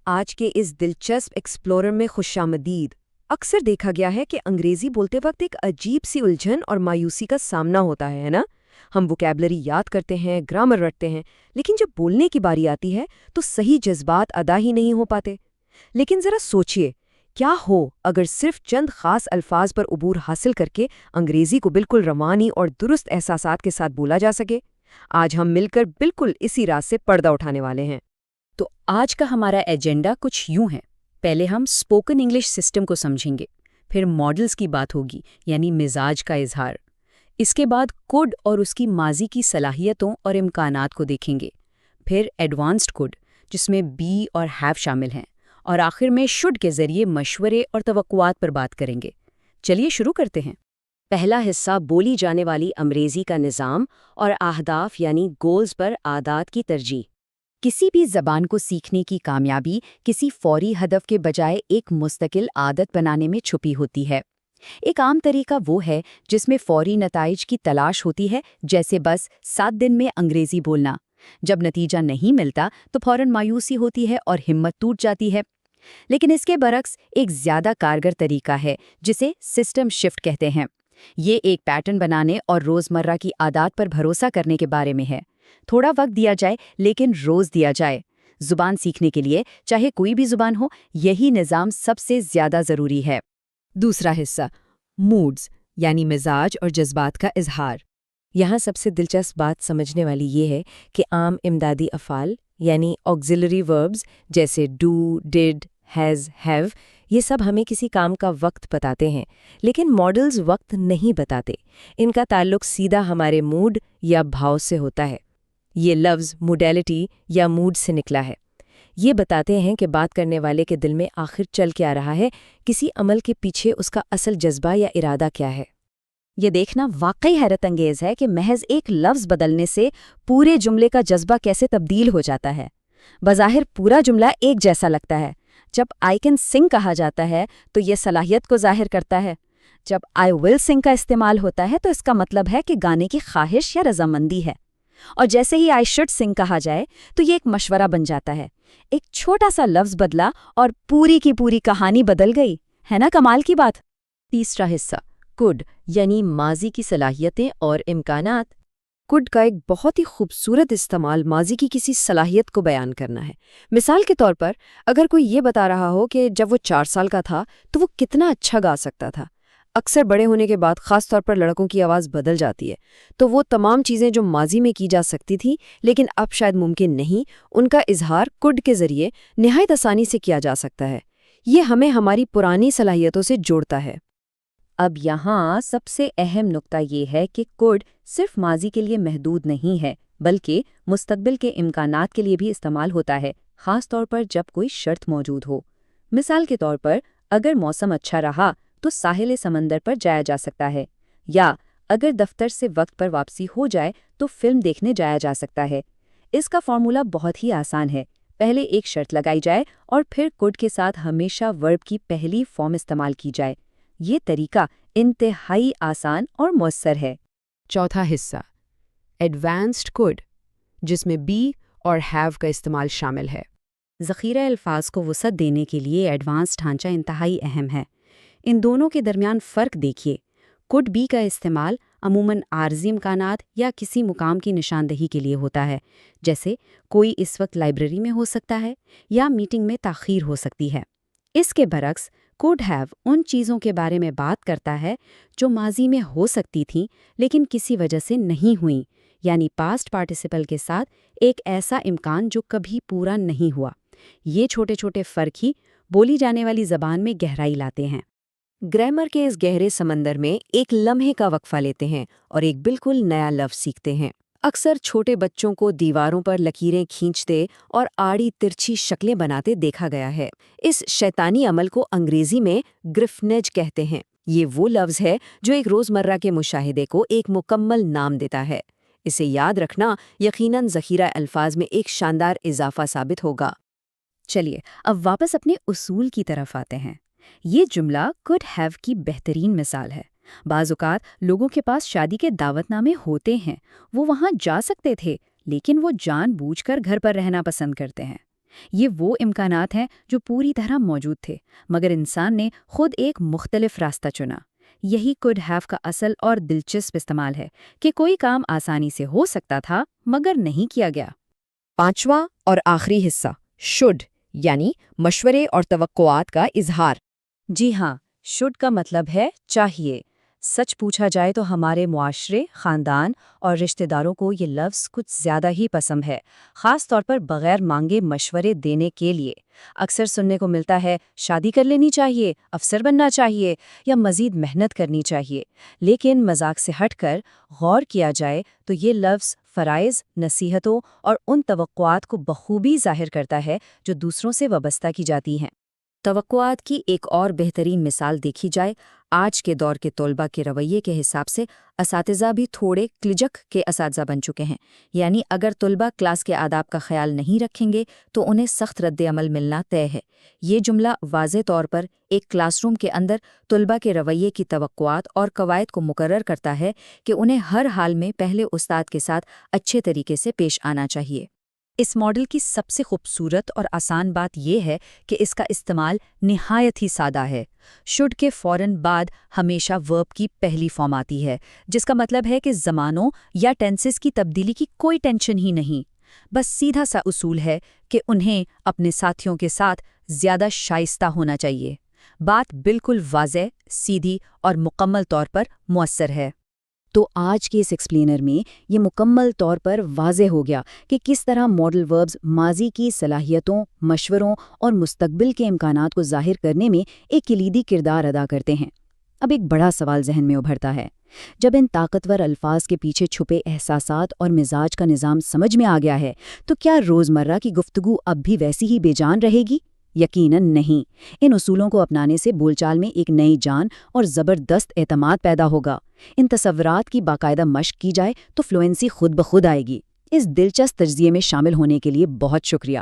آج کے اس دلچسپ ایکسپلورر میں خوش آمدید۔ اکثر دیکھا گیا ہے کہ انگریزی بولتے وقت ایک عجیب سی الجھن اور مایوسی کا سامنا ہوتا ہے نا؟ ہم ووکیبلری یاد کرتے ہیں، گرامر رٹتے ہیں، لیکن جب بولنے کی باری آتی ہے تو صحیح جذبات ادا ہی نہیں ہو پاتے۔ لیکن ذرا سوچئے، کیا ہو اگر صرف چند خاص الفاظ پر عبور حاصل کر کے انگریزی کو بالکل روانی اور درست احساسات کے ساتھ بولا جا سکے؟ آج ہم مل کر بالکل اسی راز سے پردہ اٹھانے والے ہیں۔ تو آج کا ہمارا ایجنڈا کچھ یوں ہے۔ پہلے ہم اسپوکن انگلش سسٹم کو سمجھیں گے، پھر ماڈلز کی بات ہوگی، یعنی مزاج کا اظہار۔ اس کے بعد کوڈ اور اس کی ماضی کی صلاحیتوں اور امکانات کو دیکھیں گے، پھر ایڈوانسڈ کوڈ جس میں بی اور ہیو شامل ہیں، اور آخر میں شوڈ کے ذریعے مشورے اور توقعات پر بات کریں گے۔ چلیے شروع کرتے ہیں۔ پہلا حصہ بولی جانے والی انگریزی کا نظام اور اہداف یعنی گولز پر عادات کی ترجیح۔ کسی بھی زبان کو سیکھنے کی کامیابی کسی فوری ہدف کے بجائے ایک مستقل عادت بنانے میں چھپی ہوتی ہے۔ ایک عام طریقہ وہ ہے جس میں فوری نتائج کی تلاش ہوتی ہے، جیسے بس 7 دن میں انگریزی بولنا۔ جب نتیجہ نہیں ملتا تو فوراً مایوسی ہوتی ہے اور ہمت ٹوٹ جاتی ہے۔ لیکن اس کے برعکس ایک زیادہ کارگر طریقہ ہے جسے سسٹم شفٹ کہتے ہیں۔ یہ ایک پیٹرن بنانے اور روزمرہ کی عادات پر بھروسہ کرنے کے بارے میں ہے۔ تھوڑا وقت دیا جائے لیکن روز دیا جائے۔ زبان سیکھنے کے لیے چاہے کوئی بھی زبان ہو، یہی نظام سب سے زیادہ ضروری ہے۔ دوسرا حصہ موڈز یعنی مزاج اور جذبات کا اظہار۔ یہاں سب سے دلچسپ بات سمجھنے والی یہ ہے کہ عام امدادی افعال یعنی آگزیلری وربز جیسے ڈو، ڈڈ، ہیز، ہیو، یہ سب ہمیں کسی کام کا وقت بتاتے ہیں، لیکن ماڈلز وقت نہیں بتاتے۔ ان کا تعلق سیدھا ہمارے موڈ یا بھاؤ سے ہوتا ہے۔ یہ لفظ موڈیلٹی یا موڈ سے نکلا ہے۔ یہ بتاتے ہیں کہ بات کرنے والے کے دل میں آخر چل کیا رہا ہے، کسی عمل کے پیچھے اس کا اصل جذبہ یا ارادہ کیا ہے۔ یہ دیکھنا واقعی حیرت انگیز ہے کہ محض ایک لفظ بدلنے سے پورے جملے کا جذبہ کیسے تبدیل ہو جاتا ہے۔ بظاہر پورا جملہ ایک جیسا لگتا ہے۔ جب آئی کین سنگ کہا جاتا ہے تو یہ صلاحیت کو ظاہر کرتا ہے۔ جب آئی ول سنگ کا استعمال ہوتا ہے تو اس کا مطلب ہے کہ گانے کی خواہش یا رضامندی ہے۔ اور جیسے ہی آئی شوڈ سنگ کہا جائے تو یہ ایک مشورہ بن جاتا ہے۔ ایک چھوٹا سا لفظ بدلا اور پوری کی پوری کہانی بدل گئی، ہے نا کمال کی بات؟ تیسرا حصہ کوڈ یعنی ماضی کی صلاحیتیں اور امکانات۔ کوڈ کا ایک بہت ہی خوبصورت استعمال ماضی کی کسی صلاحیت کو بیان کرنا ہے۔ مثال کے طور پر اگر کوئی یہ بتا رہا ہو کہ جب وہ 4 سال کا تھا تو وہ کتنا اچھا گا سکتا تھا۔ اکثر بڑے ہونے کے بعد خاص طور پر لڑکوں کی آواز بدل جاتی ہے، تو وہ تمام چیزیں جو ماضی میں کی جا سکتی تھیں لیکن اب شاید ممکن نہیں، ان کا اظہار کوڈ کے ذریعے نہایت آسانی سے کیا جا سکتا ہے۔ یہ ہمیں ہماری پرانی صلاحیتوں سے جوڑتا ہے۔ اب یہاں سب سے اہم نقطہ یہ ہے کہ کوڈ صرف ماضی کے لیے محدود نہیں ہے، بلکہ مستقبل کے امکانات کے لیے بھی استعمال ہوتا ہے، خاص طور پر جب کوئی شرط موجود ہو۔ مثال کے طور پر اگر موسم اچھا رہا تو ساحل سمندر پر جایا جا سکتا ہے، یا اگر دفتر سے وقت پر واپسی ہو جائے تو فلم دیکھنے جایا جا سکتا ہے۔ اس کا فارمولا بہت ہی آسان ہے۔ پہلے ایک شرط لگائی جائے اور پھر کوڈ کے ساتھ ہمیشہ ورب کی پہلی فارم استعمال کی جائے۔ یہ طریقہ انتہائی آسان اور مؤثر ہے۔ چوتھا حصہ ایڈوانسڈ کوڈ، جس میں بی اور ہیو کا استعمال شامل ہے۔ ذخیرہ الفاظ کو وسعت دینے کے لیے ایڈوانس ڈھانچہ انتہائی اہم ہے۔ ان دونوں کے درمیان فرق دیکھیے۔ کوڈ بی کا استعمال عموماً عارضی امکانات یا کسی مقام کی نشاندہی کے لیے ہوتا ہے، جیسے کوئی اس وقت لائبریری میں ہو سکتا ہے یا میٹنگ میں تاخیر ہو سکتی ہے۔ اس کے برعکس کوڈ ہیو ان چیزوں کے بارے میں بات کرتا ہے جو ماضی میں ہو سکتی تھیں لیکن کسی وجہ سے نہیں ہوئیں، یعنی پاسٹ پارٹیسپل کے ساتھ ایک ایسا امکان جو کبھی پورا نہیں ہوا۔ یہ چھوٹے چھوٹے فرق ہی بولی جانے والی زبان میں گہرائی لاتے ہیں۔ گرامر کے اس گہرے سمندر میں ایک لمحے کا وقفہ لیتے ہیں اور ایک بالکل نیا لفظ سیکھتے ہیں۔ اکثر چھوٹے بچوں کو دیواروں پر لکیریں کھینچتے اور آڑی ترچھی شکلیں بناتے دیکھا گیا ہے۔ اس شیطانی عمل کو انگریزی میں گرفنج کہتے ہیں۔ یہ وہ لفظ ہے جو ایک روزمرہ کے مشاہدے کو ایک مکمل نام دیتا ہے۔ اسے یاد رکھنا یقیناً ذخیرہ الفاظ میں ایک شاندار اضافہ ثابت ہوگا۔ چلیے اب واپس اپنے اصول کی طرف آتے ہیں۔ یہ جملہ کوڈ ہیو کی بہترین مثال ہے۔ بعض اوقات لوگوں کے پاس شادی کے دعوت نامے ہوتے ہیں، وہ وہاں جا سکتے تھے لیکن وہ جان بوجھ کر گھر پر رہنا پسند کرتے ہیں۔ یہ وہ امکانات ہیں جو پوری طرح موجود تھے، مگر انسان نے خود ایک مختلف راستہ چنا۔ یہی could have کا اصل اور دلچسپ استعمال ہے کہ کوئی کام آسانی سے ہو سکتا تھا مگر نہیں کیا گیا۔ پانچواں اور آخری حصہ should یعنی مشورے اور توقعات کا اظہار۔ جی ہاں، should کا مطلب ہے چاہیے۔ سچ پوچھا جائے تو ہمارے معاشرے، خاندان اور رشتہ داروں کو یہ لفظ کچھ زیادہ ہی پسند ہے، خاص طور پر بغیر مانگے مشورے دینے کے لیے۔ اکثر سننے کو ملتا ہے شادی کر لینی چاہیے، افسر بننا چاہیے یا مزید محنت کرنی چاہیے۔ لیکن مذاق سے ہٹ کر غور کیا جائے تو یہ لفظ فرائض، نصیحتوں اور ان توقعات کو بخوبی ظاہر کرتا ہے جو دوسروں سے وابستہ کی جاتی ہیں۔ توقعات کی ایک اور بہترین مثال دیکھی جائے، آج کے دور کے طلباء کے رویے کے حساب سے اساتذہ بھی تھوڑے کلجک کے اساتذہ بن چکے ہیں۔ یعنی اگر طلباء کلاس کے آداب کا خیال نہیں رکھیں گے تو انہیں سخت رد عمل ملنا طے ہے۔ یہ جملہ واضح طور پر ایک کلاس روم کے اندر طلباء کے رویے کی توقعات اور قواعد کو مقرر کرتا ہے کہ انہیں ہر حال میں پہلے استاد کے ساتھ اچھے طریقے سے پیش آنا چاہیے۔ اس ماڈل کی سب سے خوبصورت اور آسان بات یہ ہے کہ اس کا استعمال نہایت ہی سادہ ہے۔ should کے فوراً بعد ہمیشہ verb کی پہلی فارم آتی ہے، جس کا مطلب ہے کہ زمانوں یا ٹینسز کی تبدیلی کی کوئی ٹینشن ہی نہیں۔ بس سیدھا سا اصول ہے کہ انہیں اپنے ساتھیوں کے ساتھ زیادہ شائستہ ہونا چاہیے۔ بات بالکل واضح، سیدھی اور مکمل طور پر مؤثر ہے۔ تو آج کے اس ایکسپلینر میں یہ مکمل طور پر واضح ہو گیا کہ کس طرح ماڈل وربز ماضی کی صلاحیتوں، مشوروں اور مستقبل کے امکانات کو ظاہر کرنے میں ایک کلیدی کردار ادا کرتے ہیں۔ اب ایک بڑا سوال ذہن میں ابھرتا ہے، جب ان طاقتور الفاظ کے پیچھے چھپے احساسات اور مزاج کا نظام سمجھ میں آ گیا ہے تو کیا روزمرہ کی گفتگو اب بھی ویسی ہی بے جان رہے گی؟ یقیناً نہیں۔ ان اصولوں کو اپنانے سے بول چال میں ایک نئی جان اور زبردست اعتماد پیدا ہوگا۔ ان تصورات کی باقاعدہ مشق کی جائے تو فلوئنسی خود بخود آئے گی۔ اس دلچسپ تجزیے میں شامل ہونے کے لیے بہت شکریہ۔